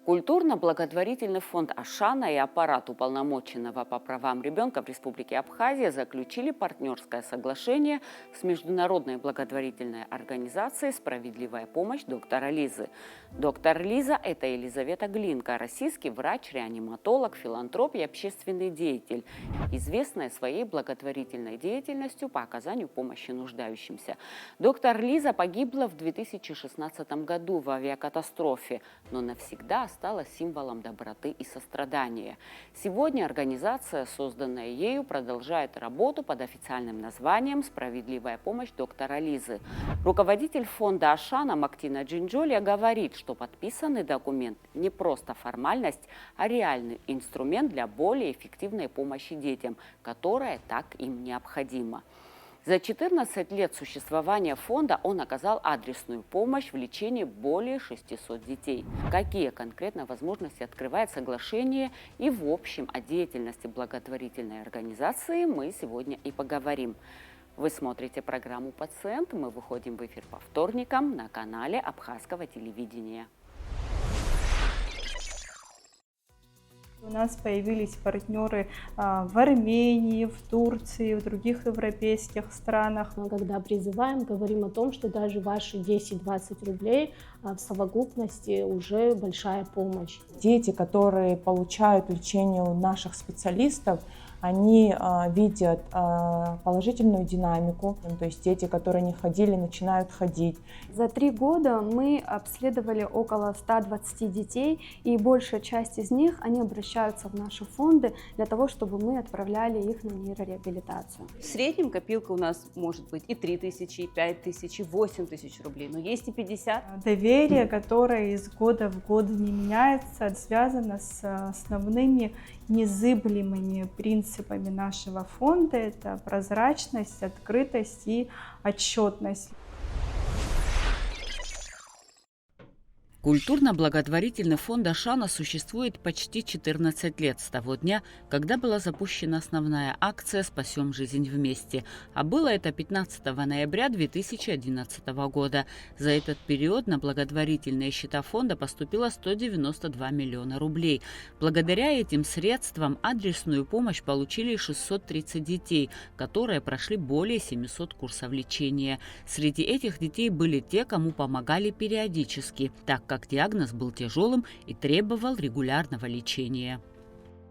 Культурно-благотворительный фонд «Ашана» и аппарат уполномоченного по правам ребенка в Республике Абхазия заключили партнерское соглашение с международной благотворительной организацией «Справедливая помощь» доктора Лизы. Доктор Лиза – это Елизавета Глинка, российский врач, реаниматолог, филантроп и общественный деятель, известная своей благотворительной деятельностью по оказанию помощи нуждающимся. Доктор Лиза погибла в 2016 году в авиакатастрофе, но навсегда стала символом доброты и сострадания. Сегодня организация, созданная ею, продолжает работу под официальным названием «Справедливая помощь доктора Лизы». Руководитель фонда «Ашана» Мактина Джинджолия говорит, что подписанный документ не просто формальность, а реальный инструмент для более эффективной помощи детям, которая так им необходима. За 14 лет существования фонда он оказал адресную помощь в лечении более 600 детей. Какие конкретно возможности открывает соглашение и в общем о деятельности благотворительной организации мы сегодня и поговорим. Вы смотрите программу «Пациент». Мы выходим в эфир по вторникам на канале Абхазского телевидения. У нас появились партнеры в Армении, в Турции, в других европейских странах. Мы когда призываем, говорим о том, что даже ваши 10-20 рублей в совокупности уже большая помощь. Дети, которые получают лечение у наших специалистов, они видят положительную динамику, то есть дети, которые не ходили, начинают ходить. За 3 года мы обследовали около 120 детей, и большая часть из них, они обращаются в наши фонды для того, чтобы мы отправляли их на нейрореабилитацию. В среднем копилка у нас может быть и 3000, и 5000, и 8000 рублей, но есть и 50. Доверие, которое из года в год не меняется, связано с основными незыблемыми принципами нашего фонда. Это прозрачность, открытость и отчетность. Культурно-благотворительный фонд «Ашана» существует почти 14 лет с того дня, когда была запущена основная акция «Спасем жизнь вместе». А было это 15 ноября 2011 года. За этот период на благотворительные счета фонда поступило 192 миллиона рублей. Благодаря этим средствам адресную помощь получили 630 детей, которые прошли более 700 курсов лечения. Среди этих детей были те, кому помогали периодически, так как диагноз был тяжелым и требовал регулярного лечения.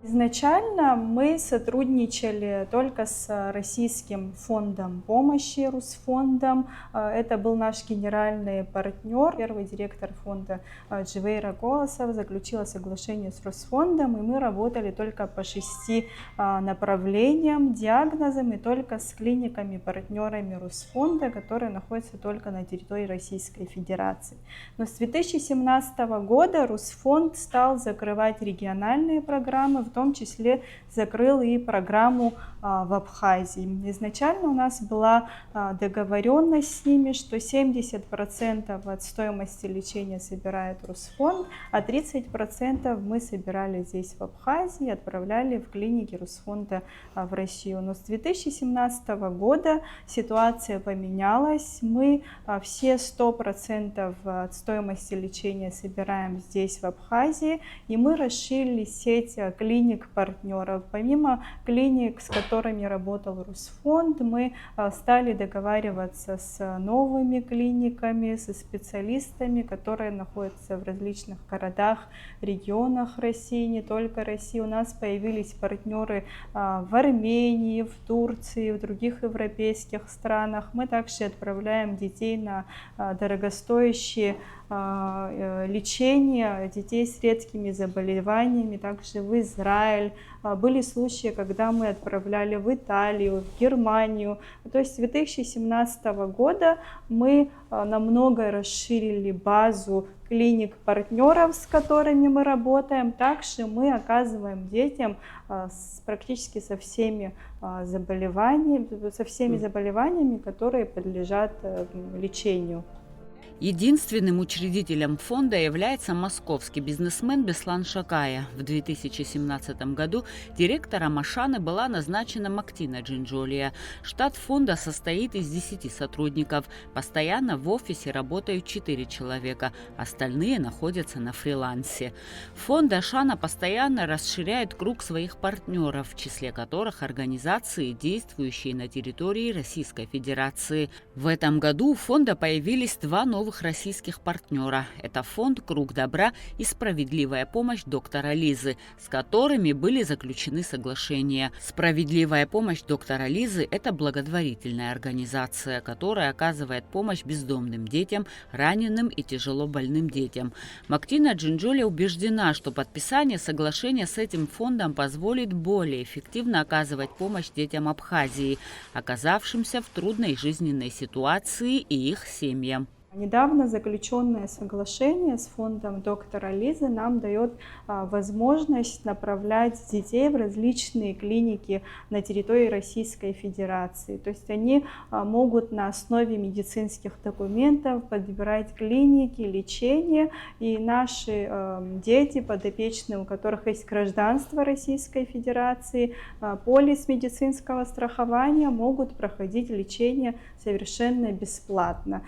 Изначально мы сотрудничали только с Российским фондом помощи, Русфондом. Это был наш генеральный партнер. Первый директор фонда Дживейра Колосов заключила соглашение с Русфондом, и мы работали только по 6 направлениям, диагнозам и только с клиниками-партнерами Русфонда, которые находятся только на территории Российской Федерации. Но с 2017 года Русфонд стал закрывать региональные программы, в том числе закрыл и программу в Абхазии. Изначально у нас была договоренность с ними, что 70% от стоимости лечения собирает Русфонд, а 30% мы собирали здесь в Абхазии и отправляли в клиники Русфонда в Россию. Но с 2017 года ситуация поменялась. Мы все 100% от стоимости лечения собираем здесь в Абхазии, и мы расширили сеть клиник-партнеров. Помимо клиник, с которыми работал Русфонд, мы стали договариваться с новыми клиниками, со специалистами, которые находятся в различных городах, регионах России, не только России. У нас появились партнеры в Армении, в Турции, в других европейских странах. Мы также отправляем детей на дорогостоящие лечение детей с редкими заболеваниями, также в Израиль. Были случаи, когда мы отправляли в Италию, в Германию. То есть с 2017 года мы намного расширили базу клиник-партнеров, с которыми мы работаем. Также мы оказываем детям практически со всеми заболеваниями, которые подлежат лечению. Единственным учредителем фонда является московский бизнесмен Беслан Шакая. В 2017 году директором Ашаны была назначена Мактина Джинджолия. Штат фонда состоит из 10 сотрудников. Постоянно в офисе работают 4 человека, остальные находятся на фрилансе. Фонд Ашана постоянно расширяет круг своих партнеров, в числе которых организации, действующие на территории Российской Федерации. В этом году у фонда появились 2 новых российских партнера. Это фонд «Круг добра» и «Справедливая помощь» доктора Лизы, с которыми были заключены соглашения. «Справедливая помощь» доктора Лизы – это благотворительная организация, которая оказывает помощь бездомным детям, раненым и тяжело больным детям. Мактина Джинджолия убеждена, что подписание соглашения с этим фондом позволит более эффективно оказывать помощь детям Абхазии, оказавшимся в трудной жизненной ситуации, и их семьям. Недавно заключенное соглашение с фондом доктора Лизы нам дает возможность направлять детей в различные клиники на территории Российской Федерации. То есть они могут на основе медицинских документов подбирать клиники, лечение, и наши дети, подопечные, у которых есть гражданство Российской Федерации, полис медицинского страхования, могут проходить лечение совершенно бесплатно.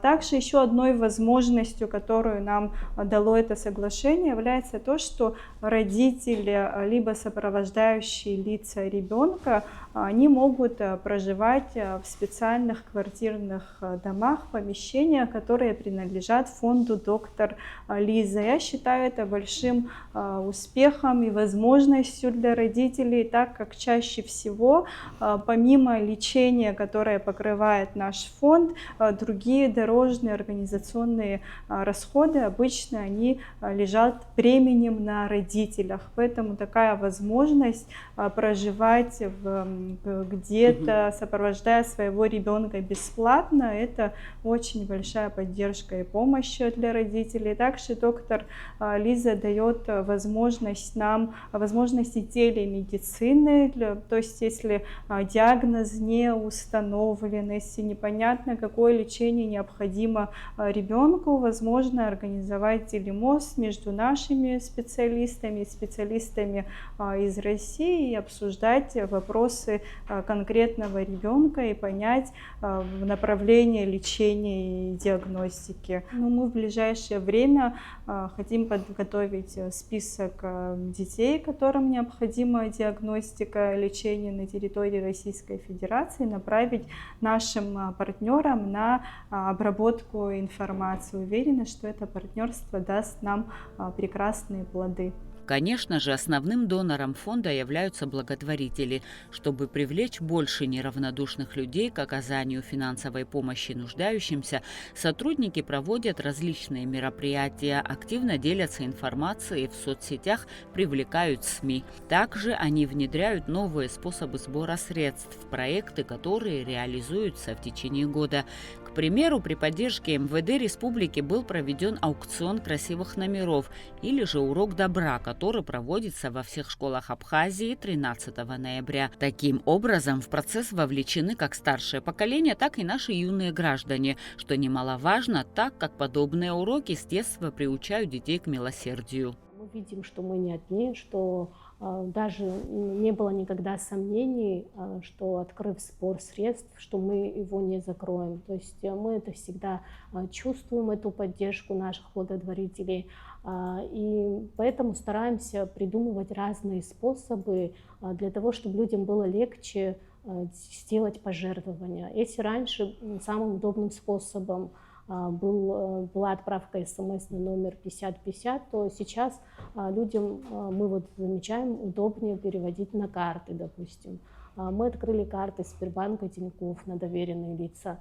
Также еще одной возможностью, которую нам дало это соглашение, является то, что родители либо сопровождающие лица ребенка, они могут проживать в специальных квартирных домах, помещениях, которые принадлежат фонду доктор Лиза. Я считаю это большим успехом и возможностью для родителей, так как чаще всего, помимо лечения, которое покрывает наш фонд, другие дорожные организационные расходы обычно они лежат бременем на родителях. Поэтому такая возможность проживать где-то, сопровождая своего ребенка бесплатно, это очень большая поддержка и помощь для родителей. Также доктор Лиза дает возможность нам, возможности телемедицины, то есть если диагноз не установлен, если непонятно, какое лечение необходимо ребенку, возможно организовать телемост между нашими специалистами и специалистами из России и обсуждать вопросы конкретного ребенка и понять направление лечения и диагностики. Мы в ближайшее время хотим подготовить список детей, которым необходима диагностика, лечение на территории Российской Федерации, направить нашим партнерам на обработку информации. Уверена, что это партнерство даст нам прекрасные плоды. Конечно же, основным донором фонда являются благотворители. Чтобы привлечь больше неравнодушных людей к оказанию финансовой помощи нуждающимся, сотрудники проводят различные мероприятия, активно делятся информацией в соцсетях, привлекают СМИ. Также они внедряют новые способы сбора средств в проекты, которые реализуются в течение года. К примеру, при поддержке МВД Республики был проведен аукцион красивых номеров или же урок добра, который проводится во всех школах Абхазии 13 ноября. Таким образом, в процесс вовлечены как старшее поколение, так и наши юные граждане, что немаловажно, так как подобные уроки с детства приучают детей к милосердию. Мы видим, что мы не одни, что даже не было никогда сомнений, что, открыв сбор средств, что мы его не закроем. То есть мы это всегда чувствуем, эту поддержку наших благотворителей, и поэтому стараемся придумывать разные способы для того, чтобы людям было легче сделать пожертвования. Если раньше самым удобным способом была отправка СМС на номер 5050, то сейчас людям, мы замечаем, удобнее переводить на карты, допустим. Мы открыли карты Сбербанка, Тинькофф на доверенные лица.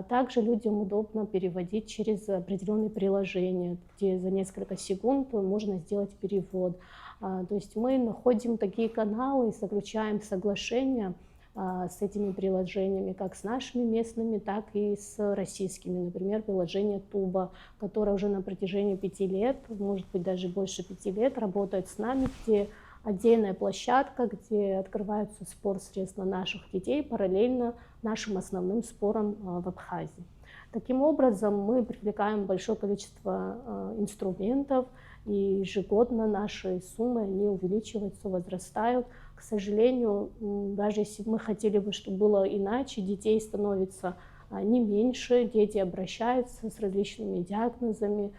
Также людям удобно переводить через определенные приложения, где за несколько секунд можно сделать перевод. То есть мы находим такие каналы и заключаем соглашения с этими приложениями, как с нашими местными, так и с российскими. Например, приложение Туба, которое уже на протяжении 5 лет, может быть даже больше 5 лет, работает с нами, где отдельная площадка, где открывается сбор средств на наших детей параллельно нашим основным сборам в Абхазии. Таким образом, мы привлекаем большое количество инструментов, и ежегодно наши суммы, они увеличиваются, возрастают. К сожалению, даже если мы хотели бы, чтобы было иначе, детей становится не меньше, дети обращаются с различными диагнозами,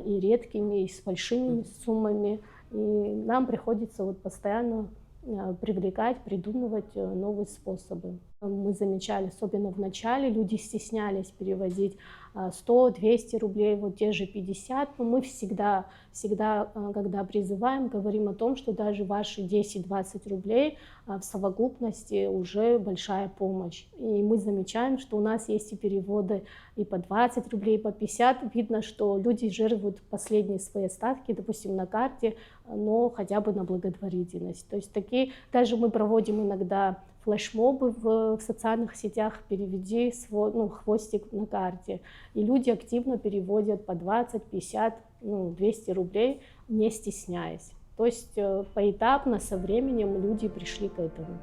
и редкими, и с большими суммами. И нам приходится постоянно привлекать, придумывать новые способы. Мы замечали, особенно в начале, люди стеснялись переводить 100-200 рублей, те же 50. Но мы всегда, когда призываем, говорим о том, что даже ваши 10-20 рублей в совокупности уже большая помощь. И мы замечаем, что у нас есть и переводы и по 20 рублей, и по 50. Видно, что люди жертвуют последние свои остатки, допустим, на карте, но хотя бы на благотворительность. То есть такие, даже мы проводим иногда флешмобы в социальных сетях, переведи свой хвостик на карте. И люди активно переводят по 20, 50, 200 рублей, не стесняясь. То есть поэтапно, со временем люди пришли к этому.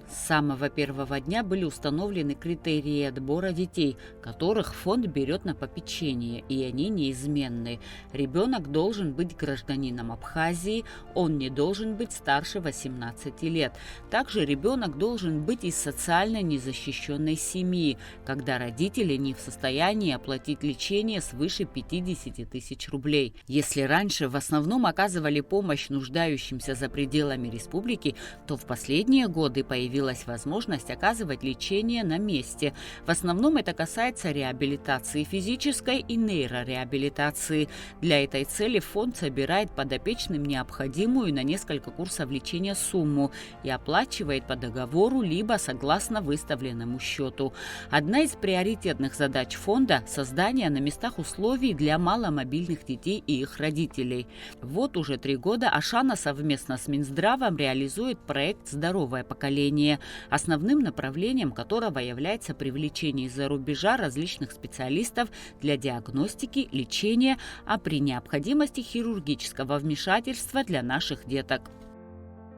С самого первого дня были установлены критерии отбора детей, которых фонд берет на попечение, и они неизменны. Ребенок должен быть гражданином Абхазии, он не должен быть старше 18 лет. Также ребенок должен быть из социально незащищенной семьи, когда родители не в состоянии оплатить лечение свыше 50 тысяч рублей. Если раньше в основном оказывали помощь нуждающимся за пределами республики, то в последние годы появилась возможность оказывать лечение на месте. В основном это касается реабилитации физической и нейрореабилитации. Для этой цели фонд собирает подопечным необходимую на несколько курсов лечения сумму и оплачивает по договору либо согласно выставленному счету. Одна из приоритетных задач фонда – создание на местах условий для маломобильных детей и их родителей. Вот уже 3 года Ашана совместно с Минздравом реализует проект «Здоровое поколение», основным направлением которого является привлечение из-за рубежа различных специалистов для диагностики, лечения, а при необходимости хирургического вмешательства для наших деток.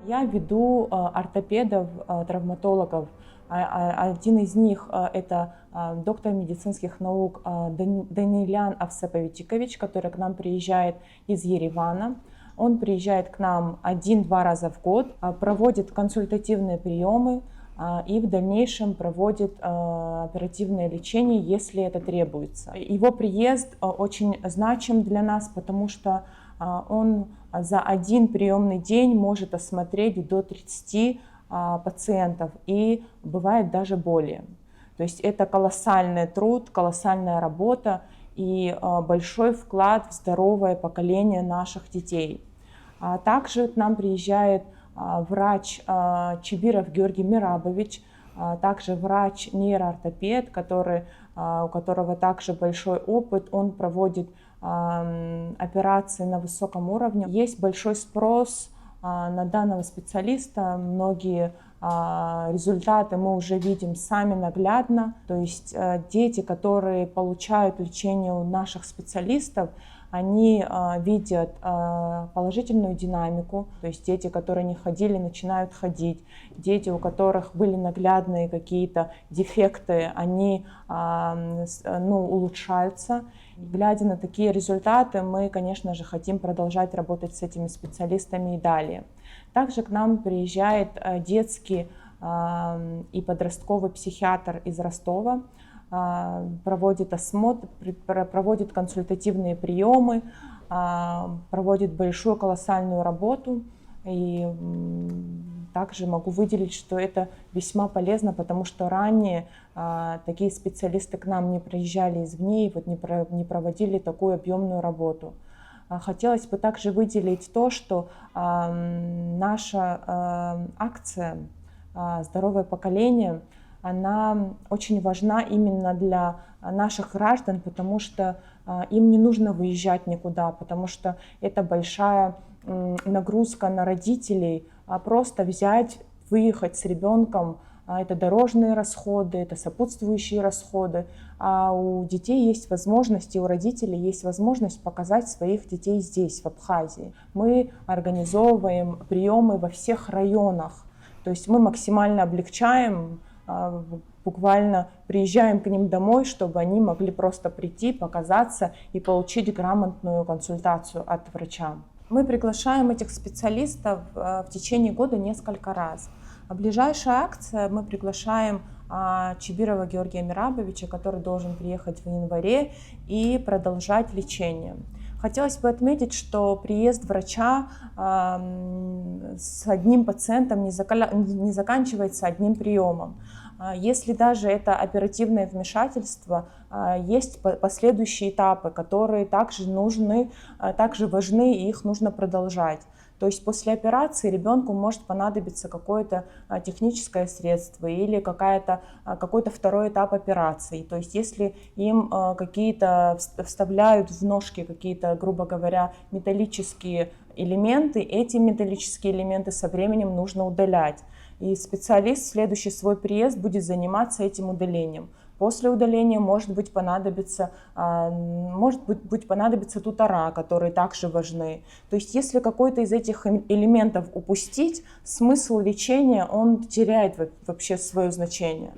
Я веду ортопедов, травматологов. Один из них – это доктор медицинских наук Данилян Авсеповичикович, который к нам приезжает из Еревана. Он приезжает к нам 1-2 раза в год, проводит консультативные приемы и в дальнейшем проводит оперативное лечение, если это требуется. Его приезд очень значим для нас, потому что он за один приемный день может осмотреть до 30 пациентов и бывает даже более. То есть это колоссальный труд, колоссальная работа и большой вклад в здоровое поколение наших детей. Также к нам приезжает врач Чибиров Георгий Мирабович, также врач-нейроортопед, у которого также большой опыт. Он проводит операции на высоком уровне. Есть большой спрос на данного специалиста. Многие результаты мы уже видим сами наглядно. То есть дети, которые получают лечение у наших специалистов, они видят положительную динамику, то есть дети, которые не ходили, начинают ходить, дети, у которых были наглядные какие-то дефекты, они улучшаются. Глядя на такие результаты, мы, конечно же, хотим продолжать работать с этими специалистами и далее. Также к нам приезжает детский и подростковый психиатр из Ростова, проводит осмотр, проводит консультативные приемы, проводит большую колоссальную работу. И также могу выделить, что это весьма полезно, потому что ранее такие специалисты к нам не приезжали извне и не проводили такую объемную работу. Хотелось бы также выделить то, что наша акция «Здоровое поколение», она очень важна именно для наших граждан, потому что им не нужно выезжать никуда, потому что это большая нагрузка на родителей. Просто взять, выехать с ребенком, это дорожные расходы, это сопутствующие расходы. А у детей есть возможность, и у родителей есть возможность показать своих детей здесь, в Абхазии. Мы организовываем приемы во всех районах, то есть мы максимально облегчаем буквально приезжаем к ним домой, чтобы они могли просто прийти, показаться и получить грамотную консультацию от врача. Мы приглашаем этих специалистов в течение года несколько раз. А ближайшая акция, мы приглашаем Чибирова Георгия Мирабовича, который должен приехать в январе и продолжать лечение. Хотелось бы отметить, что приезд врача с одним пациентом не заканчивается одним приемом. Если даже это оперативное вмешательство, есть последующие этапы, которые также нужны, также важны, и их нужно продолжать. То есть после операции ребенку может понадобиться какое-то техническое средство или какой-то второй этап операции. То есть если им какие-то вставляют в ножки какие-то, грубо говоря, металлические элементы, эти металлические элементы со временем нужно удалять. И специалист в следующий свой приезд будет заниматься этим удалением. После удаления может быть понадобится тутора, которые также важны. То есть если какой-то из этих элементов упустить, смысл лечения, он теряет вообще свое значение.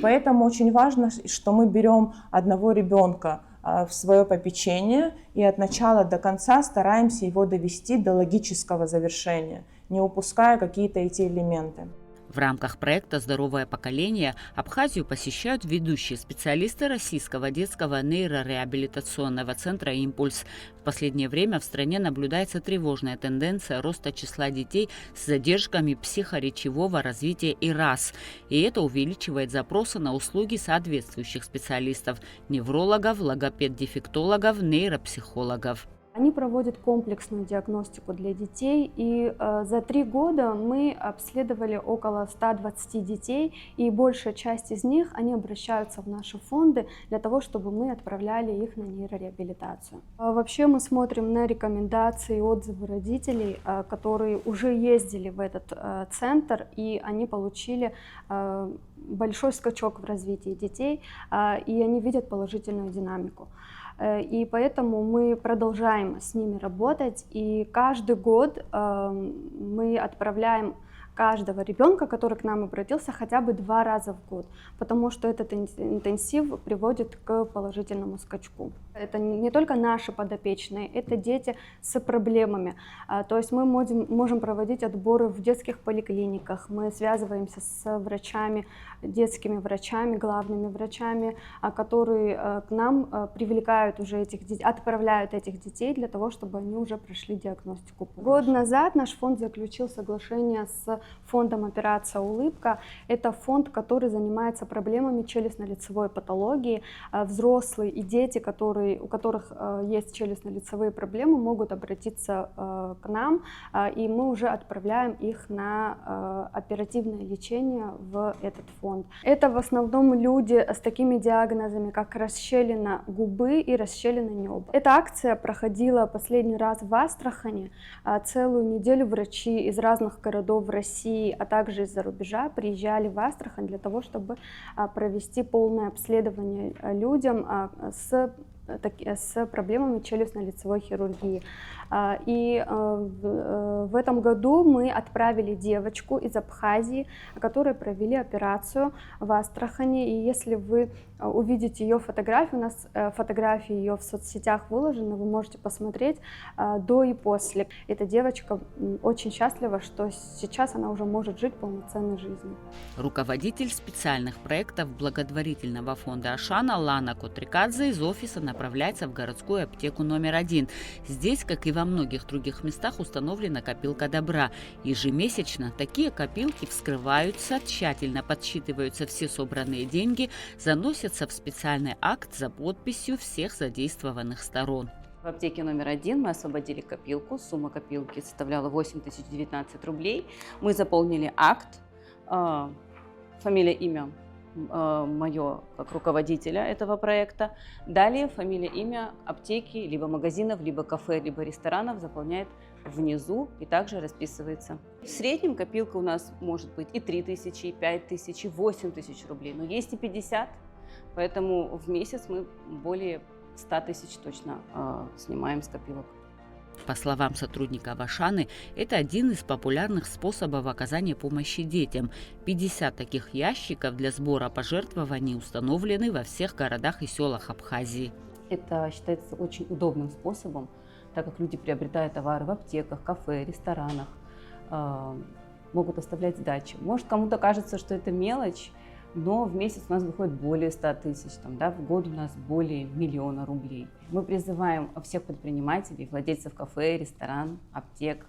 Поэтому очень важно, что мы берем одного ребенка в свое попечение и от начала до конца стараемся его довести до логического завершения, не упуская какие-то эти элементы. В рамках проекта «Здоровое поколение» Абхазию посещают ведущие специалисты Российского детского нейрореабилитационного центра «Импульс». В последнее время в стране наблюдается тревожная тенденция роста числа детей с задержками психоречевого развития и РАС. И это увеличивает запросы на услуги соответствующих специалистов – неврологов, логопед-дефектологов, нейропсихологов. Они проводят комплексную диагностику для детей, и за 3 года мы обследовали около 120 детей, и большая часть из них, они обращаются в наши фонды для того, чтобы мы отправляли их на нейрореабилитацию. Вообще мы смотрим на рекомендации и отзывы родителей, которые уже ездили в этот центр, и они получили большой скачок в развитии детей, и они видят положительную динамику. И поэтому мы продолжаем с ними работать, и каждый год мы отправляем каждого ребенка, который к нам обратился, хотя бы 2 раза в год, потому что этот интенсив приводит к положительному скачку. Это не только наши подопечные, это дети с проблемами. То есть мы можем проводить отборы в детских поликлиниках, мы связываемся с врачами, детскими врачами, главными врачами, которые к нам привлекают уже этих детей, отправляют этих детей для того, чтобы они уже прошли диагностику. Год назад наш фонд заключил соглашение с фондом «Операция Улыбка». Это фонд, который занимается проблемами челюстно-лицевой патологии. Взрослые и дети, у которых есть челюстно-лицевые проблемы, могут обратиться к нам, и мы уже отправляем их на оперативное лечение в этот фонд. Это в основном люди с такими диагнозами, как расщелина губы и расщелина неба. Эта акция проходила последний раз в Астрахани. Целую неделю врачи из разных городов России, а также из-за рубежа приезжали в Астрахань для того, чтобы провести полное обследование людям с проблемами челюстно-лицевой хирургии. И в этом году мы отправили девочку из Абхазии, которые провели операцию в Астрахани. И если вы увидите ее фотографию, у нас фотографии ее в соцсетях выложены, вы можете посмотреть до и после. Эта девочка очень счастлива, что сейчас она уже может жить полноценной жизнью. Руководитель специальных проектов благотворительного фонда «Ашана» Лана Котрикадзе из офиса направляется в городскую аптеку номер 1. Здесь, как и во многих других местах, установлена копилка добра. Ежемесячно такие копилки вскрываются, тщательно подсчитываются все собранные деньги, заносятся в специальный акт за подписью всех задействованных сторон. В аптеке номер 1 мы освободили копилку. Сумма копилки составляла 8019 рублей. Мы заполнили акт, фамилия, имя мое как руководителя этого проекта. Далее фамилия, имя аптеки, либо магазинов, либо кафе, либо ресторанов заполняет внизу и также расписывается. В среднем копилка у нас может быть и 3000, и 5000, и 8000 рублей, но есть и 50, поэтому в месяц мы более 100 000 точно снимаем с копилок. По словам сотрудника Ашаны, это один из популярных способов оказания помощи детям. 50 таких ящиков для сбора пожертвований установлены во всех городах и селах Абхазии. Это считается очень удобным способом, так как люди приобретают товары в аптеках, кафе, ресторанах, могут оставлять сдачи. Может, кому-то кажется, что это мелочь, но в месяц у нас выходит более 100 тысяч, в год у нас более 1 миллиона рублей. Мы призываем всех предпринимателей, владельцев кафе, ресторан, аптек,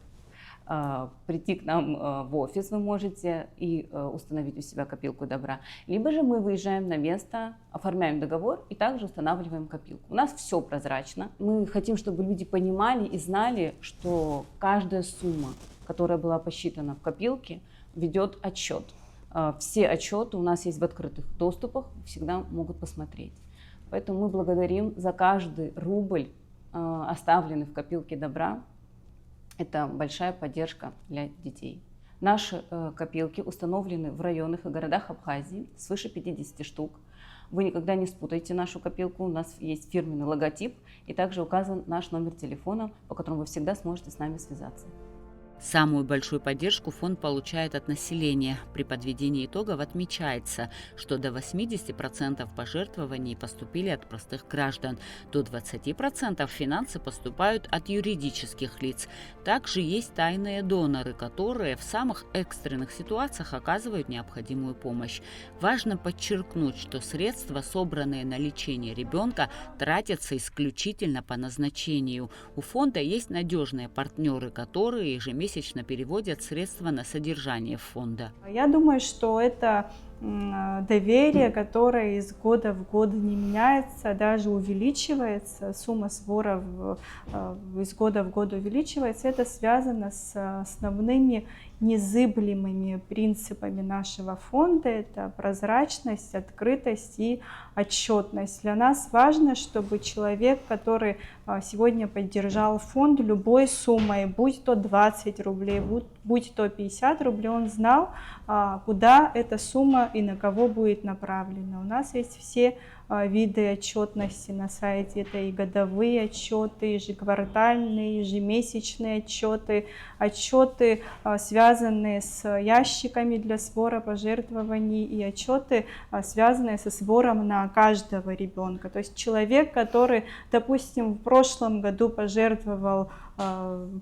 прийти к нам в офис вы можете и установить у себя копилку добра. Либо же мы выезжаем на место, оформляем договор и также устанавливаем копилку. У нас все прозрачно. Мы хотим, чтобы люди понимали и знали, что каждая сумма, которая была посчитана в копилке, ведет отчет. Все отчеты у нас есть в открытых доступах, всегда могут посмотреть. Поэтому мы благодарим за каждый рубль, оставленный в копилке добра. Это большая поддержка для детей. Наши копилки установлены в районах и городах Абхазии, свыше 50 штук. Вы никогда не спутаете нашу копилку, у нас есть фирменный логотип и также указан наш номер телефона, по которому вы всегда сможете с нами связаться. Самую большую поддержку фонд получает от населения. При подведении итогов отмечается, что до 80% пожертвований поступили от простых граждан, до 20% финансы поступают от юридических лиц. Также есть тайные доноры, которые в самых экстренных ситуациях оказывают необходимую помощь. Важно подчеркнуть, что средства, собранные на лечение ребенка, тратятся исключительно по назначению. У фонда есть надежные партнеры, которые ежемесячно переводят средства на содержание фонда. Я думаю, что это доверие, которое из года в год не меняется, даже увеличивается, сумма сборов из года в год увеличивается. Это связано с основными незыблемыми принципами нашего фонда. Это прозрачность, открытость и отчетность. Для нас важно, чтобы человек, который сегодня поддержал фонд любой суммой, будь то 20 рублей, будь то 50 рублей, он знал, куда эта сумма и на кого будет направлена. У нас есть все виды отчетности на сайте. Это и годовые отчеты, ежеквартальные, ежемесячные отчеты, отчеты, связанные с ящиками для сбора пожертвований, и отчеты, связанные со сбором на каждого ребенка. То есть человек, который, допустим, в прошлом году пожертвовал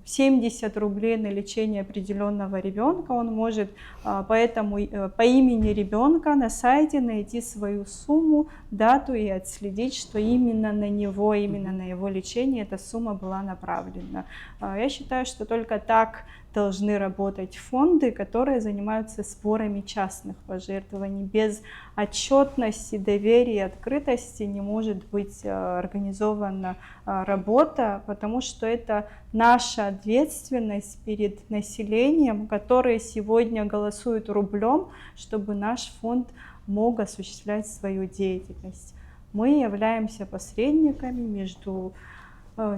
70 рублей на лечение определенного ребенка, он может по имени ребенка на сайте найти свою сумму, дату и отследить, что именно на него, именно на его лечение эта сумма была направлена. Я считаю, что только так должны работать фонды, которые занимаются сборами частных пожертвований. Без отчетности, доверия и открытости не может быть организована работа, потому что это наша ответственность перед населением, которые сегодня голосуют рублем, чтобы наш фонд мог осуществлять свою деятельность. Мы являемся посредниками между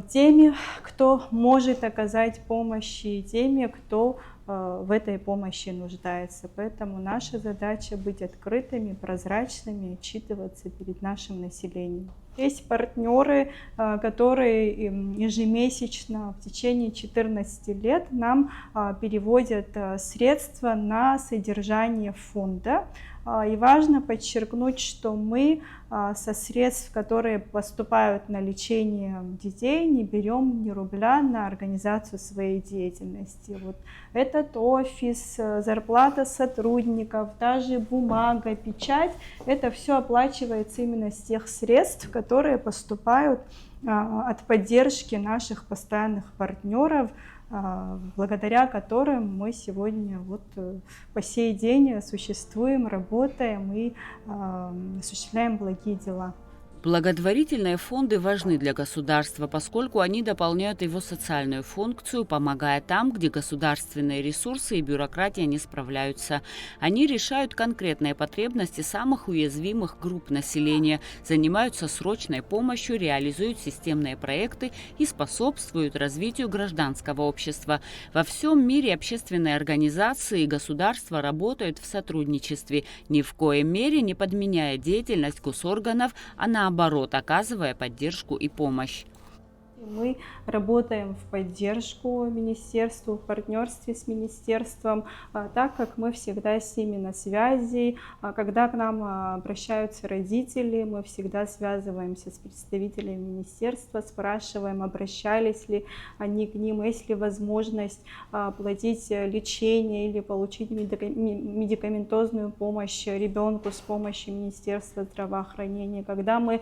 теми, кто может оказать помощь, и теми, кто в этой помощи нуждается. Поэтому наша задача быть открытыми, прозрачными, отчитываться перед нашим населением. Есть партнеры, которые ежемесячно в течение 14 лет нам переводят средства на содержание фонда. И важно подчеркнуть, что мы со средств, которые поступают на лечение детей, не берем ни рубля на организацию своей деятельности. Вот этот офис, зарплата сотрудников, даже бумага, печать, это все оплачивается именно с тех средств, которые поступают от поддержки наших постоянных партнеров, благодаря которым мы сегодня по сей день существуем, работаем и осуществляем благие дела. Благотворительные фонды важны для государства, поскольку они дополняют его социальную функцию, помогая там, где государственные ресурсы и бюрократия не справляются. Они решают конкретные потребности самых уязвимых групп населения, занимаются срочной помощью, реализуют системные проекты и способствуют развитию гражданского общества. Во всем мире общественные организации и государства работают в сотрудничестве, ни в коей мере не подменяя деятельность госорганов, а наоборот, оказывая поддержку и помощь. Мы работаем в поддержку министерству, в партнерстве с министерством, так как мы всегда с ними на связи. Когда к нам обращаются родители, мы всегда связываемся с представителями министерства, спрашиваем, обращались ли они к ним, есть ли возможность платить лечение или получить медикаментозную помощь ребенку с помощью Министерства здравоохранения. Когда мы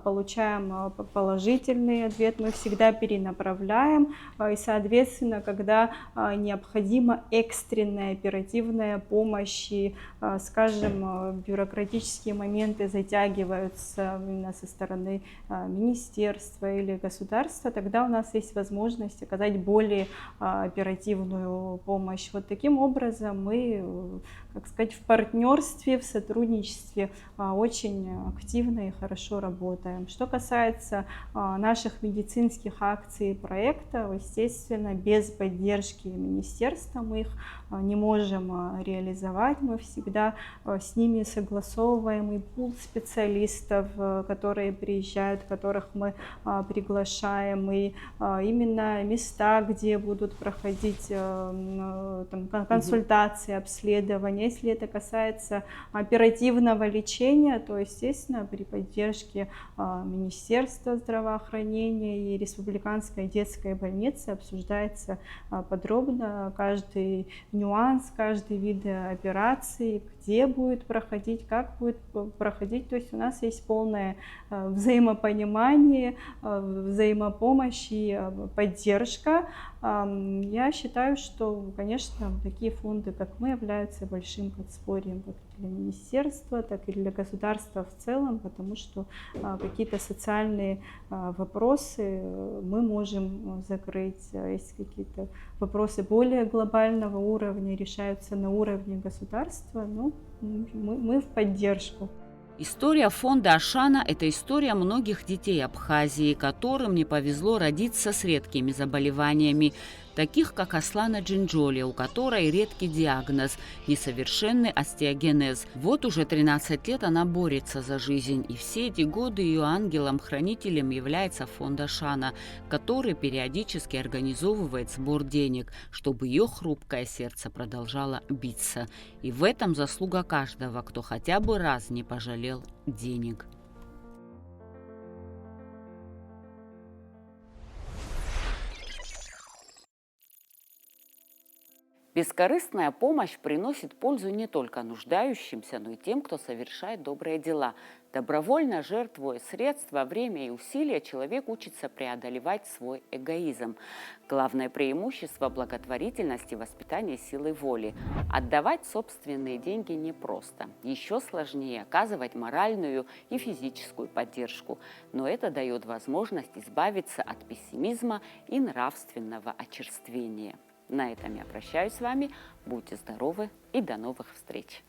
получаем положительный ответ, мы всегда перенаправляем. И, соответственно, когда необходима экстренная оперативная помощь и, скажем, бюрократические моменты затягиваются именно со стороны министерства или государства, тогда у нас есть возможность оказать более оперативную помощь. Вот таким образом мы, как сказать, в партнерстве, в сотрудничестве очень активно и хорошо работаем. Что касается наших медицинских акций и проектов, естественно, без поддержки министерства мы их не можем реализовать. Мы всегда с ними согласовываем и пул специалистов, которые приезжают, которых мы приглашаем, и именно места, где будут проходить там, консультации, обследования. Если это касается оперативного лечения, то, естественно, при поддержке Министерства здравоохранения и Республиканской детской больницы обсуждается подробно каждый нюанс, каждый вид операции, где будет проходить, как будет проходить. То есть у нас есть полное взаимопонимание, взаимопомощь и поддержка. Я считаю, что, конечно, такие фонды, как мы, являются большим подспорьем как для министерства, так и для государства в целом, потому что какие-то социальные вопросы мы можем закрыть. Если какие-то вопросы более глобального уровня решаются на уровне государства, ну, мы в поддержку. История фонда Ашана – это история многих детей Абхазии, которым не повезло родиться с редкими заболеваниями, таких как Аслана Джинджоли, у которой редкий диагноз – несовершенный остеогенез. Вот уже 13 лет она борется за жизнь, и все эти годы ее ангелом-хранителем является фонд Ашана, который периодически организовывает сбор денег, чтобы ее хрупкое сердце продолжало биться. И в этом заслуга каждого, кто хотя бы раз не пожалел денег. Бескорыстная помощь приносит пользу не только нуждающимся, но и тем, кто совершает добрые дела. Добровольно жертвуя средства, время и усилия, человек учится преодолевать свой эгоизм. Главное преимущество благотворительности – воспитание силы воли. Отдавать собственные деньги непросто. Еще сложнее оказывать моральную и физическую поддержку. Но это дает возможность избавиться от пессимизма и нравственного очерствения. На этом я прощаюсь с вами. Будьте здоровы и до новых встреч!